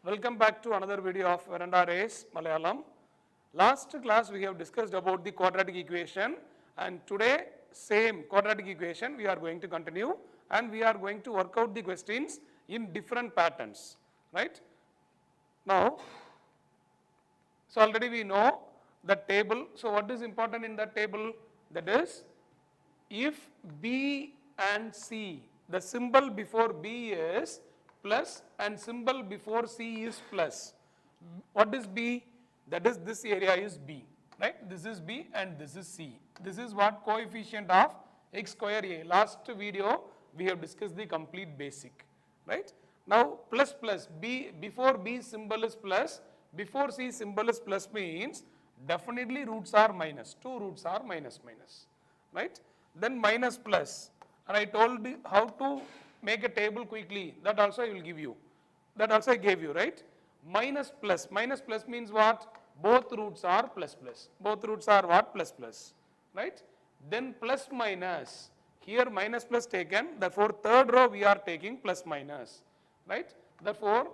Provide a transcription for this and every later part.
Welcome back to another video of Veranda race Malayalam. Last class we have discussed about the quadratic equation, and today same quadratic equation we are going to continue, and we are going to work out the questions in different patterns, right. Now, so already we know the table. So what is important in that table? That is, if B and C, the symbol before B is plus and symbol before C is plus. What is B? That is, this area is B, right? This is B and this is C. This is what coefficient of x square A. Last video we have discussed the complete basic, right? Now plus plus, B before B symbol is plus, before C symbol is plus means definitely roots are minus, two roots are minus, right? Then minus plus, and I told you how to make a table quickly, that also I will give you, that also I gave you, right? Minus plus means what? Both roots are plus plus, both roots are what? Plus plus, right? Then plus minus, here minus plus taken, therefore third row we are taking plus minus, right? Therefore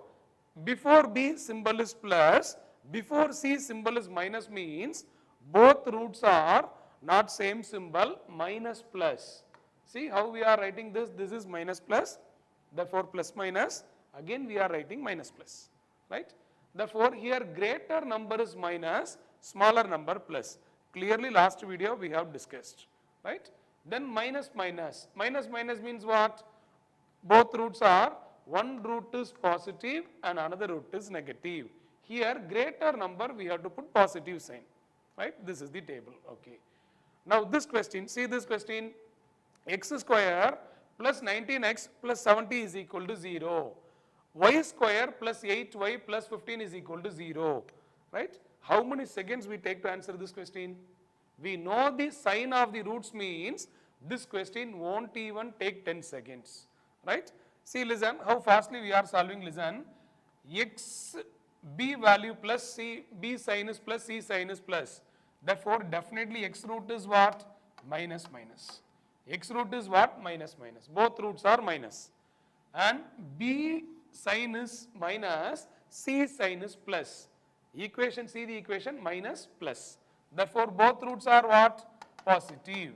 before B symbol is plus, before C symbol is minus means both roots are not same symbol, minus plus. See how we are writing this? This is minus plus, therefore plus minus, again we are writing minus plus, right? Therefore here greater number is minus, smaller number plus. Clearly last video we have discussed, right? Then minus means what? Both roots are, one root is positive and another root is negative. Here greater number we have to put positive sign, right? This is the table, okay. Now this question, see this question, x square plus 19x plus 70 is equal to 0. Y square plus 8y plus 15 is equal to 0, right? How many seconds we take to answer this question? We know the sign of the roots means this question won't even take 10 seconds, right? See, listen how fastly we are solving, listen. X b value plus c, b sign is plus, c sign is plus. Therefore definitely x root is what? Minus minus. X root is what? Minus minus. Both roots are minus. And b sign is minus, c sign is plus. Equation, see the equation, minus plus. Therefore both roots are what? Positive.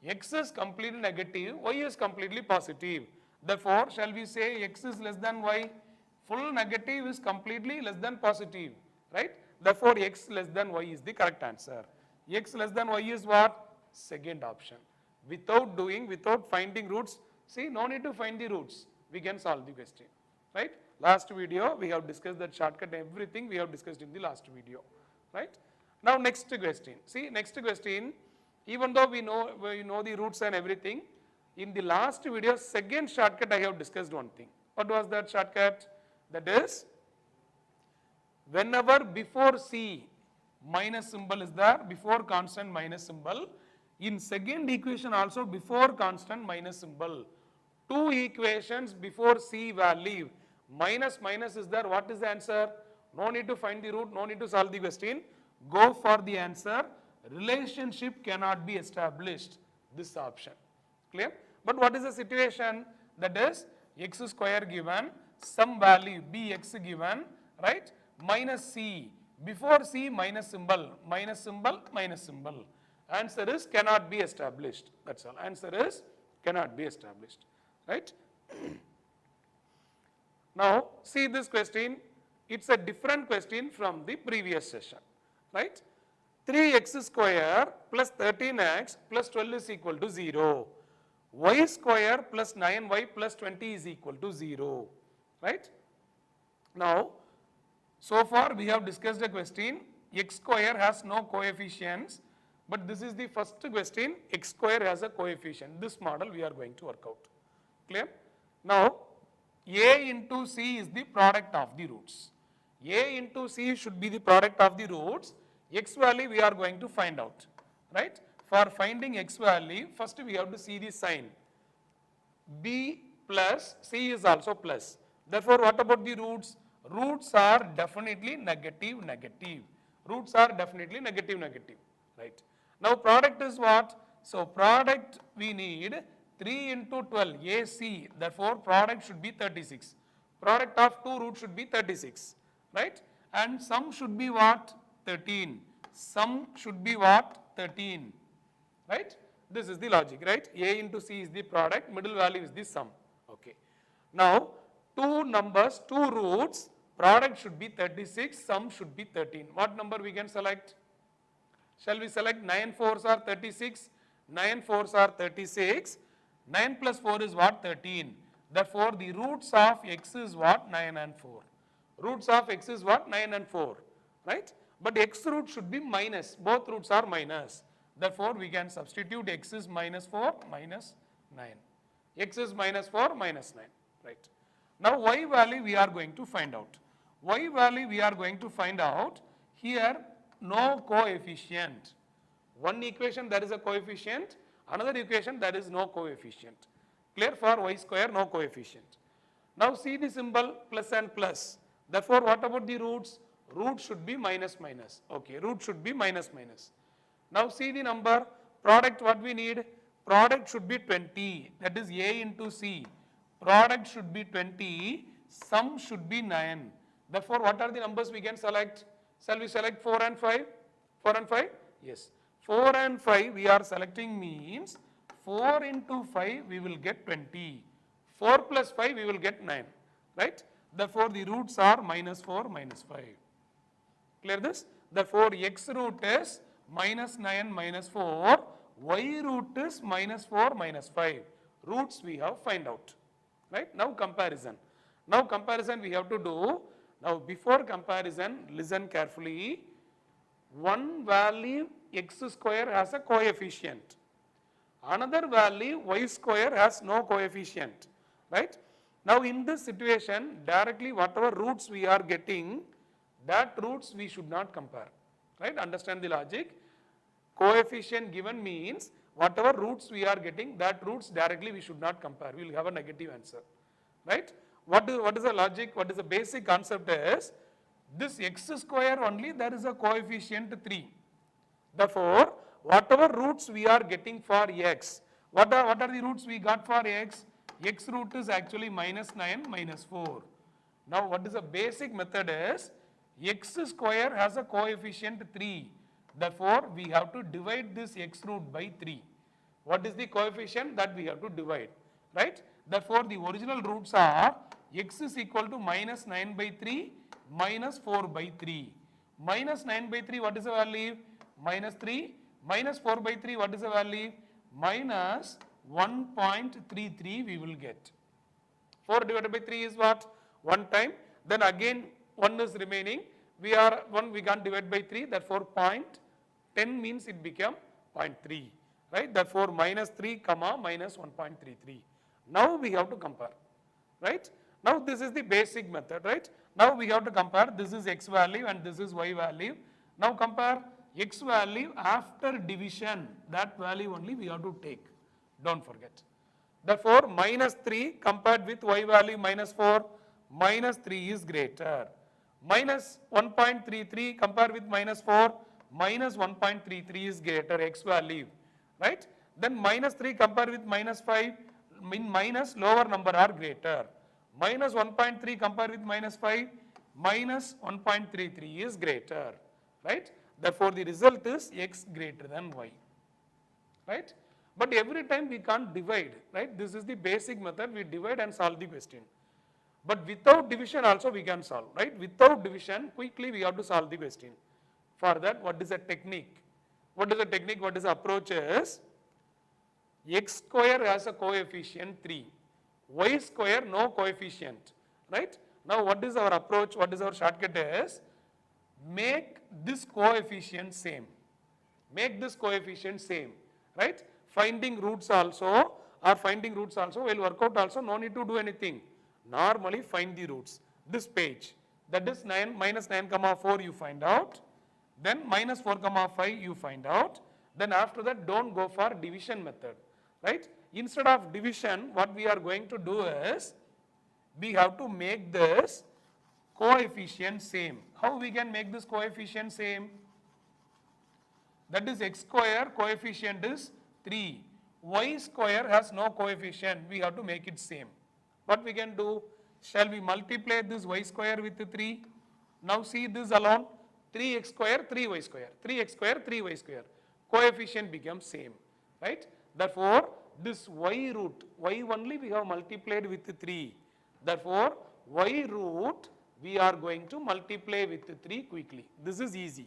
X is completely negative, y is completely positive. Therefore shall we say x is less than y? Full negative is completely less than positive, right? Therefore x less than y is the correct answer. X less than y is what? Second option. Without finding roots, see, no need to find the roots, we can solve the question, right? Last video we have discussed that shortcut, everything we have discussed in the last video, right? Now next question, see next question, even though we know the roots and everything, in the last video second shortcut I have discussed one thing. What was that shortcut? That is, whenever before C minus symbol is there, before constant minus symbol, in second equation also before constant minus symbol, two equations before C value, minus minus is there, what is the answer? No need to find the root, no need to solve the question, go for the answer, relationship cannot be established, this option, clear? But what is the situation? That is, x square given, some value bx given, right? Minus c, before c minus symbol, answer is cannot be established, that's all, answer is cannot be established, right? Now see this question, it's a different question from the previous session, right? 3x square plus 13x plus 12 is equal to 0. Y square plus 9y plus 20 is equal to 0, right? Now, so far we have discussed a question, x square has no coefficients, but this is the first question, x square has a coefficient. This model we are going to work out, clear? Now, a into c is the product of the roots. A into c should be the product of the roots. X value we are going to find out, right? For finding x value, first we have to see the sign. B plus, C is also plus. Therefore, what about the roots? Roots are definitely negative, negative. Roots are definitely negative, negative, right? Now product is what? So product we need 3 into 12, AC, therefore product should be 36. Product of two roots should be 36, right? And sum should be what? 13. Sum should be what? 13, right? This is the logic, right? A into C is the product, middle value is the sum. Okay. Now, two numbers, two roots, product should be 36, sum should be 13. What number we can select? Shall we select 9 4s are 36? 9 4s are 36. 9 plus 4 is what? 13. Therefore, the roots of x is what? 9 and 4. Roots of x is what? 9 and 4, right? But x root should be minus. Both roots are minus. Therefore, we can substitute x is minus 4 minus 9. X is minus 4 minus 9, right? Now, y value we are going to find out. Y value we are going to find out. Here, no coefficient. One equation there is a coefficient, another equation there is no coefficient. Clear? For y square, no coefficient. Now, see the symbol plus and plus. Therefore, what about the roots? Root should be minus minus. Okay, root should be minus minus. Now, see the number, product what we need? Product should be 20, that is A into C. Product should be 20, sum should be 9. Therefore, what are the numbers we can select? Shall we select 4 and 5? 4 and 5? Yes. 4 and 5 we are selecting means 4 into 5 we will get 20. 4 plus 5 we will get 9, right? Therefore, the roots are minus 4 minus 5. Clear this? Therefore, x root is minus 9 minus 4, y root is minus 4 minus 5. Roots we have find out, right? Now, comparison. Now, comparison we have to do. Now, before comparison, listen carefully. One value x square has a coefficient. Another value y square has no coefficient, right? Now, in this situation, directly whatever roots we are getting, that roots we should not compare, right? Understand the logic? Coefficient given means whatever roots we are getting, that roots directly we should not compare. We will have a negative answer, right? What is the logic? What is the basic concept is, this x square only there is a coefficient 3. Therefore, whatever roots we are getting for x, what are the roots we got for x? X root is actually minus 9 minus 4. Now, what is the basic method is, x square has a coefficient 3. Therefore, we have to divide this x root by 3. What is the coefficient that we have to divide, right? Therefore, the original roots are x is equal to minus 9 by 3 minus 4 by 3. Minus 9 by 3, what is the value? Minus 3. Minus 4 by 3, what is the value? Minus 1.33 we will get. 4 divided by 3 is what? 1 time. Then again 1 is remaining. We can't divide by 3. Therefore, 0.10 means it became 0.3. Right? Therefore, minus 3 comma minus 1.33. Now we have to compare. Right? Now this is the basic method. Right? Now we have to compare. This is x value and this is y value. Now compare x value after division. That value only we have to take. Don't forget. Therefore, minus 3 compared with y value minus 4, minus 3 is greater. Minus 1.33 compared with minus 4, minus 1.33 is greater, x value, right? Then minus 3 compared with minus 5, minus lower number are greater. Minus 1.3 compared with minus 5, minus 1.33 is greater, right? Therefore, the result is x greater than y, right? But every time we can't divide, right? This is the basic method, we divide and solve the question. But without division also we can solve, right? Without division, quickly we have to solve the question. For that, what is the technique? What is the technique? What is the approach is, x square has a coefficient 3, y square no coefficient, right? Now what is our approach? What is our shortcut is, make this coefficient same. Make this coefficient same, right? Finding roots also will work out also, no need to do anything. Normally find the roots. This page, that is 9, minus 9 comma 4 you find out, then minus 4 comma 5 you find out, then after that don't go for division method, right? Instead of division, what we are going to do is, we have to make this coefficient same. How we can make this coefficient same? That is x square coefficient is 3, y square has no coefficient, we have to make it same. What we can do? Shall we multiply this y square with 3? Now see this alone, 3x square, 3y square, 3x square, 3y square. Coefficient becomes same, right? Therefore, this y root, y only we have multiplied with 3. Therefore, y root we are going to multiply with 3 quickly. This is easy,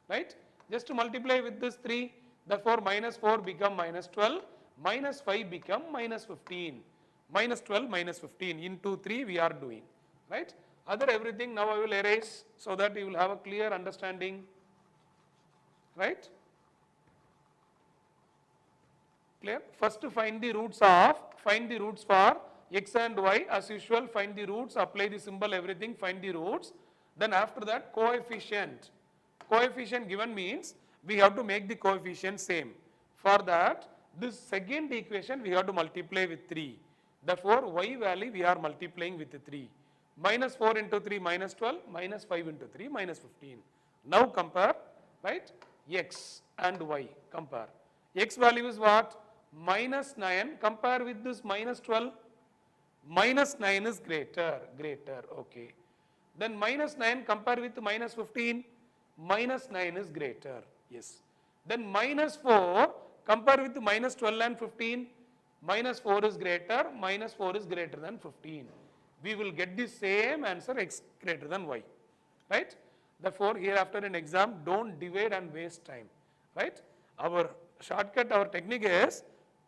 right? Just to multiply with this 3, therefore minus 4 become minus 12, minus 5 become minus 15. Minus 12, minus 15 into 3 we are doing, right? Other everything now I will erase so that you will have a clear understanding, right? Clear? First to find the roots for x and y, as usual find the roots, apply the symbol, everything, find the roots. Then after that coefficient given means we have to make the coefficient same. For that this second equation we have to multiply with 3. Therefore y value we are multiplying with 3. Minus 4 into 3 minus 12, minus 5 into 3 minus 15. Now compare, right? X and y, compare. X value is what? Minus 9, compare with this minus 12. Minus 9 is greater, okay. Then minus 9 compare with minus 15, minus 9 is greater, yes. Then minus 4 compare with minus 12 and 15, minus 4 is greater than 15. We will get the same answer, x greater than y, right? Therefore, hereafter in exam, don't divide and waste time, right? Our shortcut, our technique is,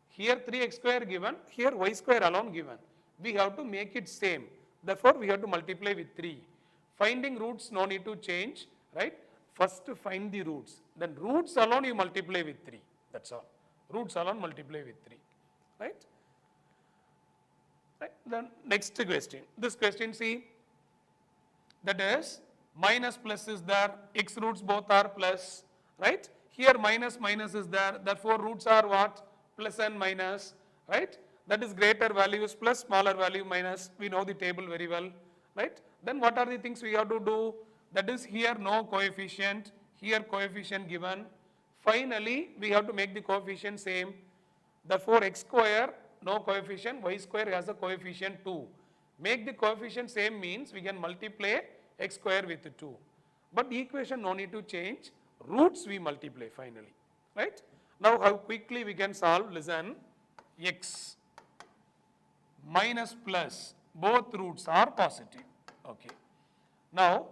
here 3x square given, here y square alone given. We have to make it same. Therefore, we have to multiply with 3. Finding roots, no need to change, right? First find the roots. Then roots alone you multiply with 3. That's all. Roots alone multiply with 3, right? Right. Then next question. This question, see, that is minus plus is there, x roots both are plus, right? Here minus is there, therefore roots are what? Plus and minus, right? That is greater value is plus, smaller value minus. We know the table very well, right? Then what are the things we have to do? That is here no coefficient, here coefficient given. Finally, we have to make the coefficient same. Therefore, x square, no coefficient, y square has a coefficient 2. Make the coefficient same means we can multiply x square with 2. But the equation no need to change, roots we multiply finally, right? Now how quickly we can solve, listen, x minus plus, both roots are positive, okay. Now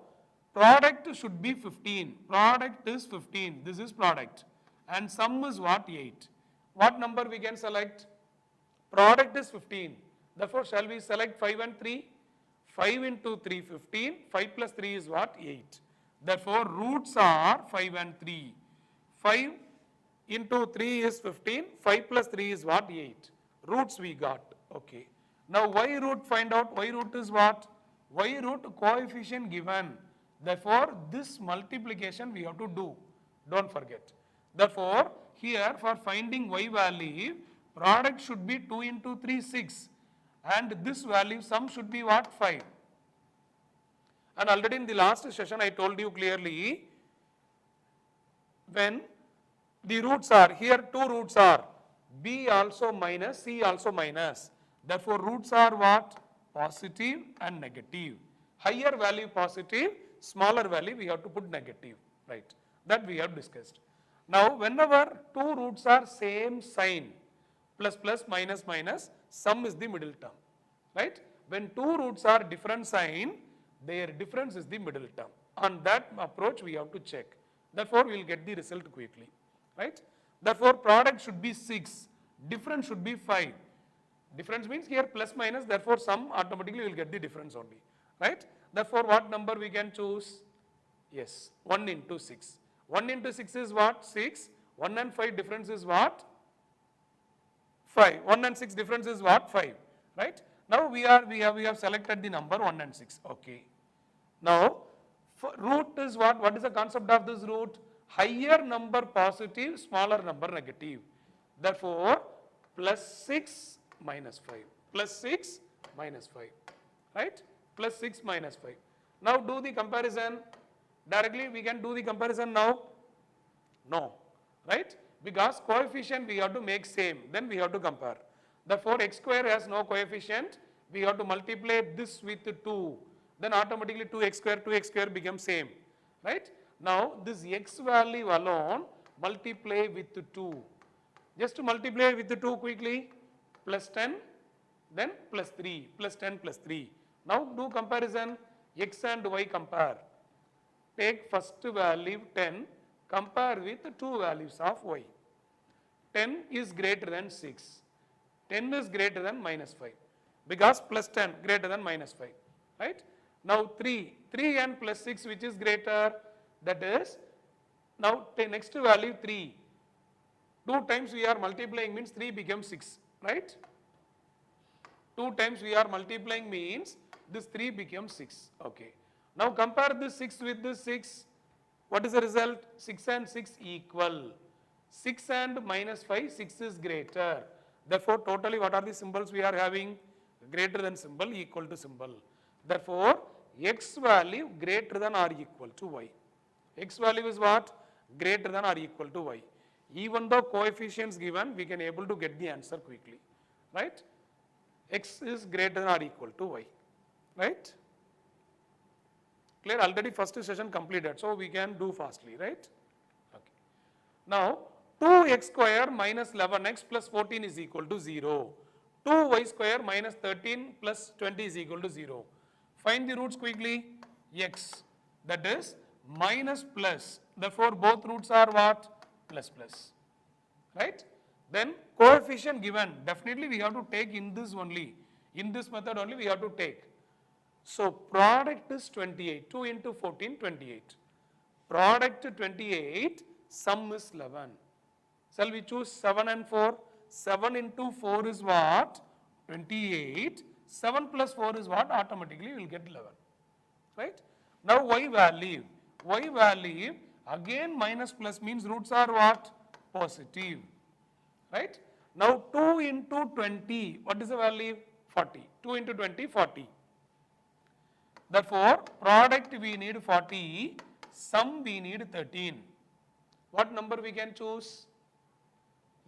product should be 15, product is 15, this is product, and sum is what? 8. What number we can select? Product is 15, therefore shall we select 5 and 3? 5 into 3, 15, 5 plus 3 is what? 8. Therefore roots are 5 and 3. 5 into 3 is 15, 5 plus 3 is what? 8. Roots we got, okay. Now y root find out, y root is what? Y root coefficient given. Therefore this multiplication we have to do, don't forget. Therefore here for finding y value, product should be 2 into 3, 6. And this value sum should be what? 5. And already in the last session I told you clearly, when the roots are, here 2 roots are, b also minus, c also minus. Therefore roots are what? Positive and negative. Higher value positive, smaller value we have to put negative, right? That we have discussed. Now whenever 2 roots are same sign, plus plus minus minus, sum is the middle term, right? When 2 roots are different sign, their difference is the middle term. On that approach we have to check. Therefore we will get the result quickly, right? Therefore product should be 6, difference should be 5. Difference means here plus minus, therefore sum automatically will get the difference only, right? Therefore what number we can choose? Yes, 1 into 6. 1 into 6 is what? 6. 1 and 5 difference is what? 5. 1 and 6 difference is what? 5, right? Now we have selected the number 1 and 6, okay. Now root is what? What is the concept of this root? Higher number positive, smaller number negative. Therefore plus 6 minus 5, plus 6 minus 5, right? Plus 6 minus 5. Now do the comparison. Directly we can do the comparison now? No, right? Because coefficient we have to make same, then we have to compare. Therefore x square has no coefficient, we have to multiply this with 2. Then automatically 2x square becomes same, right? Now this x value alone multiply with 2. Just to multiply with 2 quickly, plus 10, then plus 3, plus 10 plus 3. Now do comparison, x and y compare. Take first value 10, compare with 2 values of y. 10 is greater than 6. 10 is greater than minus 5 because plus 10 greater than minus 5, right? Now 3 and plus 6 which is greater, that is now next value 3. 2 times we are multiplying means 3 becomes 6, right? 2 times we are multiplying means this 3 becomes 6, okay. Now compare this 6 with this 6, what is the result? 6 and 6 equal. 6 and minus 5, 6 is greater. Therefore, totally what are the symbols we are having? Greater than symbol, equal to symbol. Therefore, x value greater than or equal to y. X value is what? Greater than or equal to y. Even though coefficients given, we can able to get the answer quickly, right? X is greater than or equal to y, right? Clear? Already first session completed, so we can do fastly, right? Okay. Now, 2x square minus 11x plus 14 is equal to 0. 2y square minus 13 plus 20 is equal to 0. Find the roots quickly. X, that is minus plus. Therefore, both roots are what? Plus plus, right? Then coefficient given, definitely we have to take in this only. In this method only we have to take. So, product is 28. 2 into 14, 28. Product 28, sum is 11. Shall we choose 7 and 4? 7 into 4 is what? 28. 7 plus 4 is what? Automatically we will get 11. Right? Now y value. Y value again minus plus means roots are what? Positive. Right? Now 2 into 20. What is the value? 40. 2 into 20, 40. Therefore, product we need 40. Sum we need 13. What number we can choose?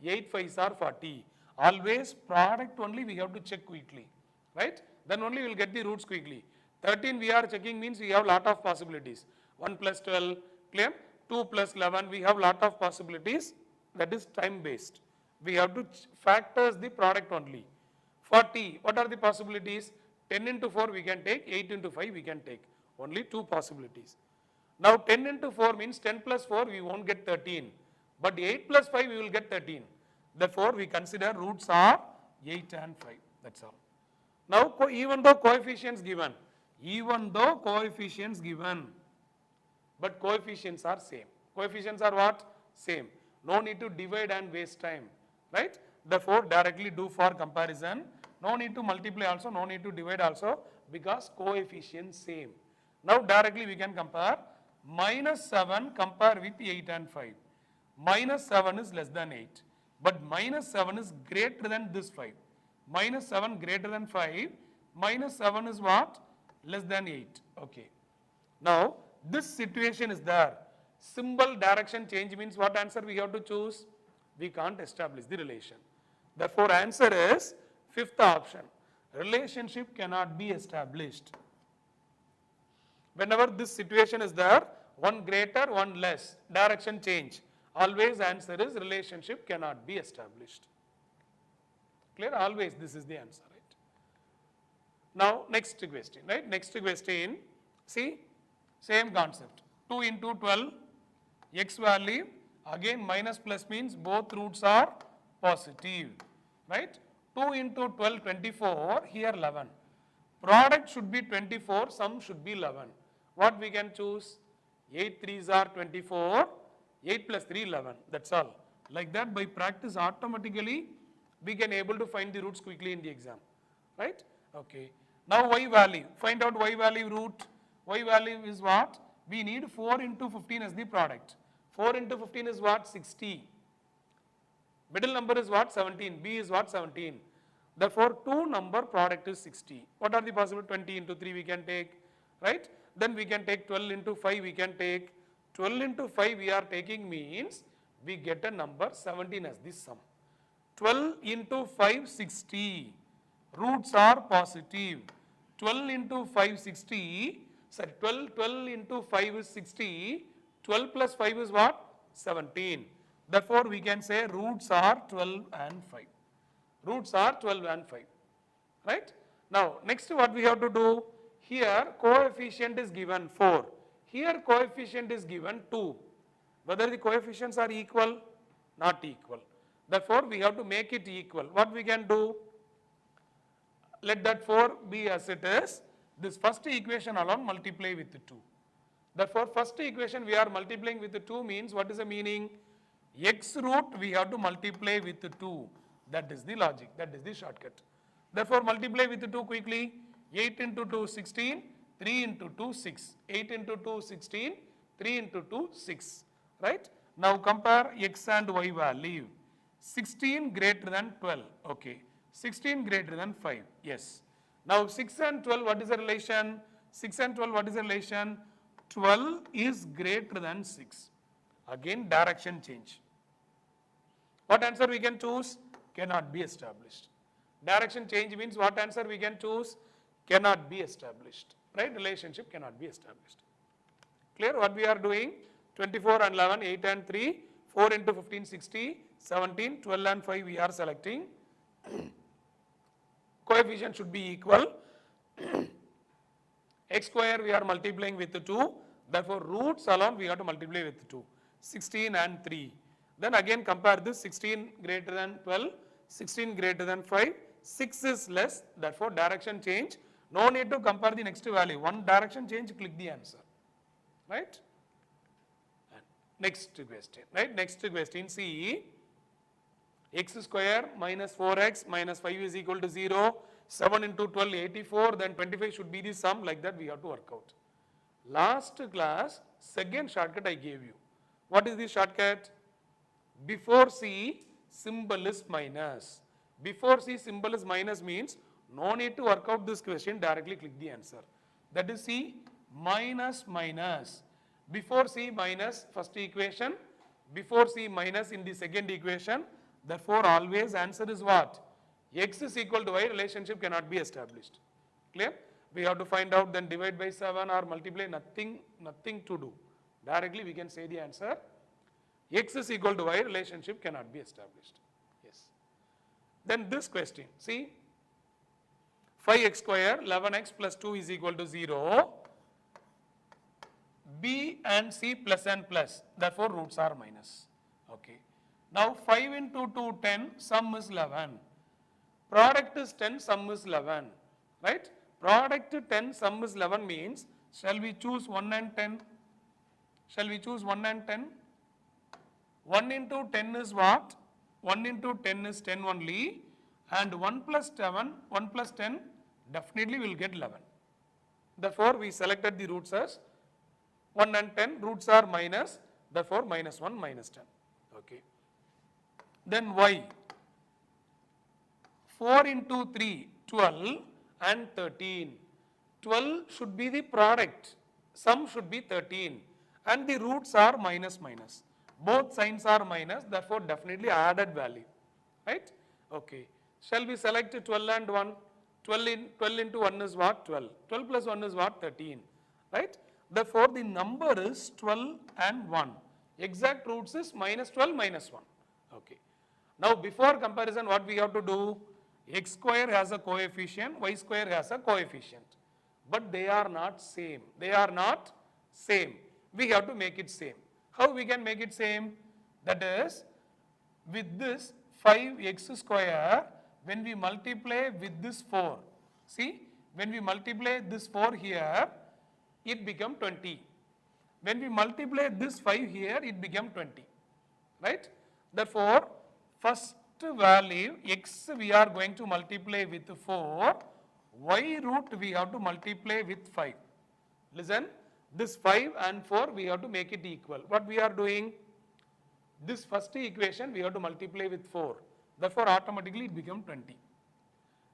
8 5s are 40. Always product only we have to check quickly, right? Then only we will get the roots quickly. 13 we are checking means we have lot of possibilities. 1 plus 12, clear? 2 plus 11, we have lot of possibilities. That is time based. We have to factors the product only. 40, what are the possibilities? 10 into 4 we can take, 8 into 5 we can take. Only 2 possibilities. Now 10 into 4 means 10 plus 4 we won't get 13. But 8 plus 5 we will get 13. Therefore, we consider roots are 8 and 5. That's all. Now, even though coefficients given, but coefficients are same. Coefficients are what? Same. No need to divide and waste time, right? Therefore, directly do for comparison. No need to multiply also, no need to divide also because coefficients same. Now, directly we can compare. Minus 7 compare with 8 and 5. Minus 7 is less than 8. But minus 7 is greater than this 5. Minus 7 greater than 5. Minus 7 is what? Less than 8. Okay. Now, this situation is there. Symbol direction change means what answer we have to choose? We can't establish the relation. Therefore, answer is fifth option. Relationship cannot be established. Whenever this situation is there, one greater, one less, direction change. Always answer is relationship cannot be established. Clear? Always this is the answer, right? Now next question, right? Next question, see, same concept. 2 into 12, x value, again minus plus means both roots are positive, right? 2 into 12, 24, here 11. Product should be 24, sum should be 11. What we can choose? 8 3s are 24. 8 plus 3, 11. That's all. Like that, by practice, automatically we can able to find the roots quickly in the exam, right? Okay. Now y value. Find out y value root. Y value is what? We need 4 into 15 as the product. 4 into 15 is what? 60. Middle number is what? 17. B is what? 17. Therefore, 2 number product is 60. What are the possible? 20 into 3 we can take, right? Then we can take 12 into 5 we can take. 12 into 5 we are taking means we get a number 17 as the sum. 12 into 5, 60. roots are positive. 12 into 5 60, sorry 12 into 5 is 60, 12 plus 5 is what? 17. Therefore, we can say roots are 12 and 5. Roots are 12 and 5, right? Now, next what we have to do, here coefficient is given 4, here coefficient is given 2. Whether the coefficients are equal? Not equal. Therefore, we have to make it equal. What we can do? Let that 4 be as it is. This first equation alone multiply with 2. Therefore, first equation we are multiplying with 2 means what is the meaning? X root we have to multiply with 2. That is the logic, that is the shortcut. Therefore, multiply with 2 quickly. 8 into 2 16, 3 into 2 6. 8 into 2 16, 3 into 2 6. Right? Now compare x and y value. 16 greater than 12. Okay. 16 greater than 5. Yes. Now 6 and 12, what is the relation? 6 and 12, what is the relation? 12 is greater than 6. Again, direction change. What answer we can choose? Cannot be established. Direction change means what answer we can choose? Cannot be established. Right? Relationship cannot be established. Clear what we are doing? 24 and 11, 8 and 3, 4 into 15, 60, 17, 12 and 5 we are selecting. Coefficient should be equal. X square we are multiplying with 2. Therefore, roots alone we have to multiply with 2. 16 and 3. Then again compare this 16 greater than 12, 16 greater than 5, 6 is less. Therefore, direction change. No need to compare the next value. One direction change, click the answer. Right? And next question. Right? Next question. See, x square minus 4x minus 5 is equal to 0. 7 into 12, 84. Then 25 should be the sum. Like that we have to work out. Last class, second shortcut I gave you. What is the shortcut? Before C, symbol is minus. Before C, symbol is minus means no need to work out this question, directly click the answer. That is C, minus minus. Before C, minus first equation. Before C, minus in the second equation. Therefore, always answer is what? X is equal to Y, relationship cannot be established. Clear? We have to find out, then divide by 7 or multiply, nothing to do. Directly we can say the answer. X is equal to Y, relationship cannot be established. Yes. Then this question, see, 5x square, 11x plus 2 is equal to 0. B and C plus and plus, therefore roots are minus. Okay. Now 5 into 2, 10, sum is 11. Product is 10, sum is 11. Right? Product 10, sum is 11 means, shall we choose 1 and 10? Shall we choose 1 and 10? 1 into 10 is what? 1 into 10 is 10 only, and 1 plus 7, 1 plus 10 definitely will get 11. Therefore, we selected the roots as 1 and 10, roots are minus, therefore minus 1, minus 10. Okay. Then y, 4 into 3, 12 and 13. 12 should be the product, sum should be 13, and the roots are minus minus. Both signs are minus, therefore definitely added value. Right? Okay. Shall we select 12 and 1? 12 into 1 is what? 12. 12 plus 1 is what? 13. Right? Therefore, the number is 12 and 1. Exact roots is minus 12 minus 1. Okay. Now, before comparison, what we have to do? X square has a coefficient, y square has a coefficient. But they are not same. They are not same. We have to make it same. How we can make it same? That is, with this 5x square, when we multiply with this 4, see, when we multiply this 4 here, it become 20. When we multiply this 5 here, it become 20. Right? Therefore, first value x we are going to multiply with 4, y root we have to multiply with 5. Listen, this 5 and 4 we have to make it equal. What we are doing? This first equation we have to multiply with 4. Therefore, automatically it become 20.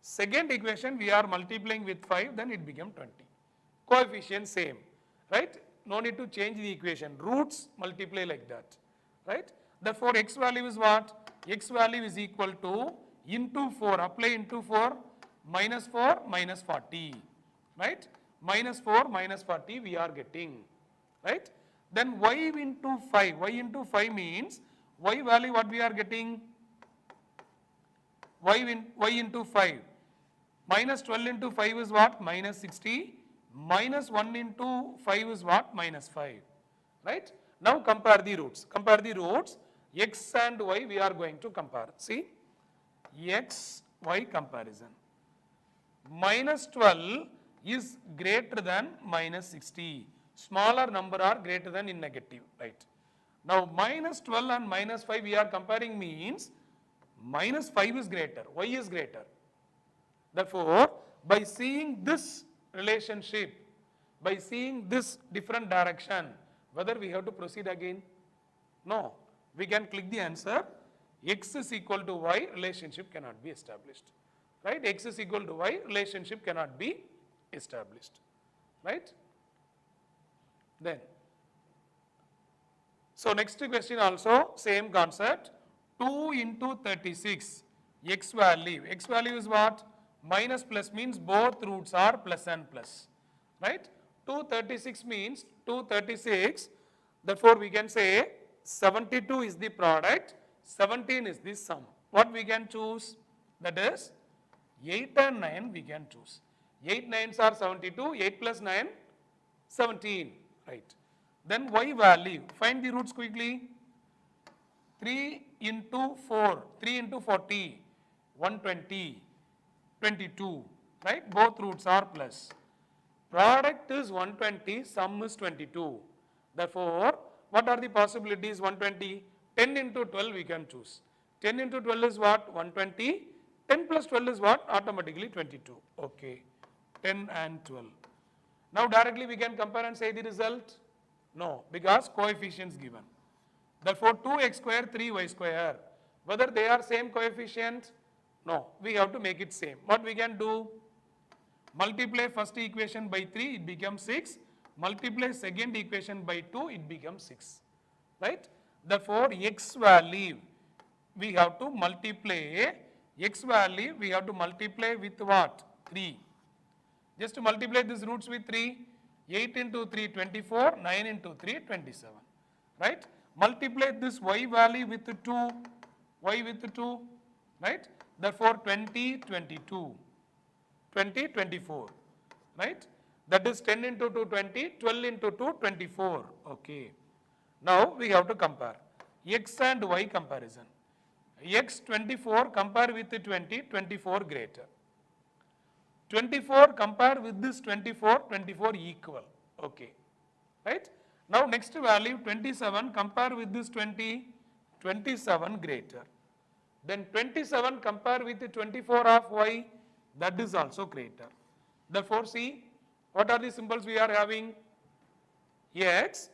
Second equation we are multiplying with 5, then it become 20. Coefficient same. Right? No need to change the equation. Roots multiply like that. Right? Therefore, x value is what? X value is equal to into 4. Apply into 4. minus 4, minus 40, right? Minus 4, minus 40 we are getting, right? Then y into 5, y into 5 means y value what we are getting? Y into 5, minus 12 into 5 is what? Minus 60, minus 1 into 5 is what? Minus 5, right? Now compare the roots, x and y we are going to compare. See, x, y comparison. Minus 12 is greater than minus 60. Smaller number are greater than in negative, right? Now minus 12 and minus 5 we are comparing means minus 5 is greater, y is greater. Therefore, by seeing this relationship, by seeing this different direction, whether we have to proceed again? No. We can click the answer. X is equal to y, relationship cannot be established, right? X is equal to y, relationship cannot be established, right? Then, so next question also same concept. 2 into 36, x value is what? Minus plus means both roots are plus and plus, right? 236 means 236, therefore we can say 72 is the product, 17 is the sum. What we can choose? That is 8 and 9 we can choose. 8 9s are 72, 8 plus 9, 17, right? Then y value, find the roots quickly. 3 into 4, 3 into 40, 120, 22, right? Both roots are plus. Product is 120, sum is 22. Therefore, what are the possibilities? 120, 10 into 12 we can choose. 10 into 12 is what? 120. 10 plus 12 is what? Automatically 22. Okay. 10 and 12. Now directly we can compare and say the result? No, because coefficients given. Therefore 2x square, 3y square. Whether they are same coefficient? No, we have to make it same. What we can do? Multiply first equation by 3, it becomes 6. Multiply second equation by 2, it becomes 6, right? Therefore, x value we have to multiply, x value we have to multiply with what? 3. Just to multiply these roots with 3, 8 into 3, 24, 9 into 3, 27, right? Multiply this y value with 2, y with 2, right? Therefore, 20, 22, 20, 24, right? That is 10 into 2, 20, 12 into 2, 24, okay. Now, we have to compare x and y comparison. X 24 compare with 20, 24 greater. 24 compare with this 24, 24 equal, okay, right? Now, next value 27 compare with this 20, 27 greater. Then 27 compare with the 24 of y, that is also greater. Therefore, see, what are the symbols we are having? X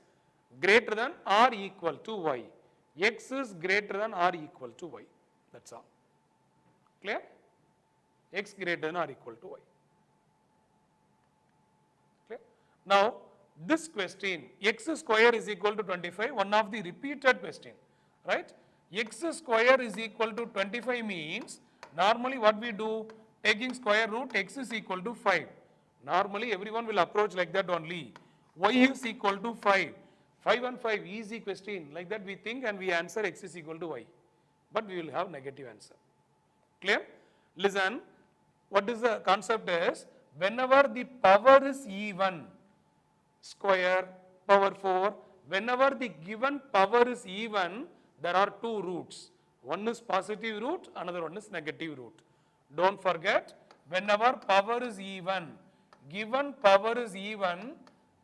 greater than or equal to y. X is greater than or equal to y. That's all. Clear? X greater than or equal to y. Clear? Now, this question, x square is equal to 25, one of the repeated question, right? X square is equal to 25 means, normally what we do, taking square root, x is equal to 5. Normally everyone will approach like that only. Y is equal to 5. 5 and 5, easy question. Like that we think and we answer x is equal to y. But we will have negative answer. Clear? Listen, what is the concept is, whenever the power is even, square, power 4, whenever the given power is even, there are two roots. One is positive root, another one is negative root. Don't forget, whenever power is even, given power is even,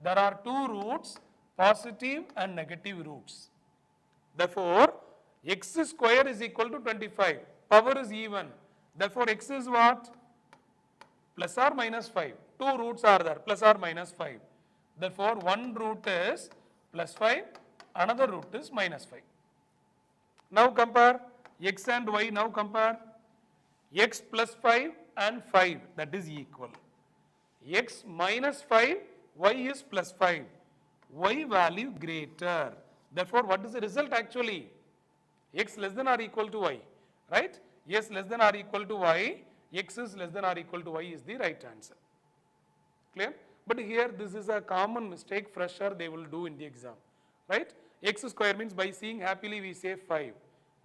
there are two roots, positive and negative roots. Therefore, x square is equal to 25. Power is even. Therefore, x is what? Plus or minus 5. Two roots are there, plus or minus 5. Therefore, one root is plus 5, another root is minus 5. Now compare x and y, now compare x plus 5 and 5, that is equal. X minus 5, y is plus 5, y value greater. Therefore, what is the result actually? X less than or equal to y, right? Yes, less than or equal to y, x is less than or equal to y is the right answer. Clear? But here this is a common mistake fresher they will do in the exam, right? X square means by seeing happily we say 5.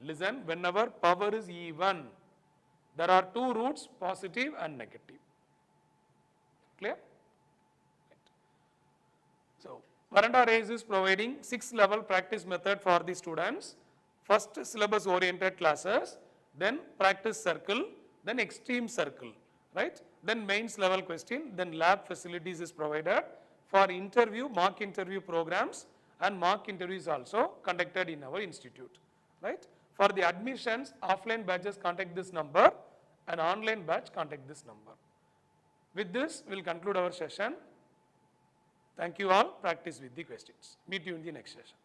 Listen, whenever power is even, there are two roots, positive and negative. Clear? Right. So, Veranda Race is providing 6-level practice method for the students. First syllabus oriented classes, then practice circle, then extreme circle, right? Then mains level question, then lab facilities is provided. For interview, mock interview programs and mock interviews also conducted in our institute, right? For the admissions, offline batches contact this number and online batch contact this number. With this, we will conclude our session. Thank you all. Practice with the questions. Meet you in the next session.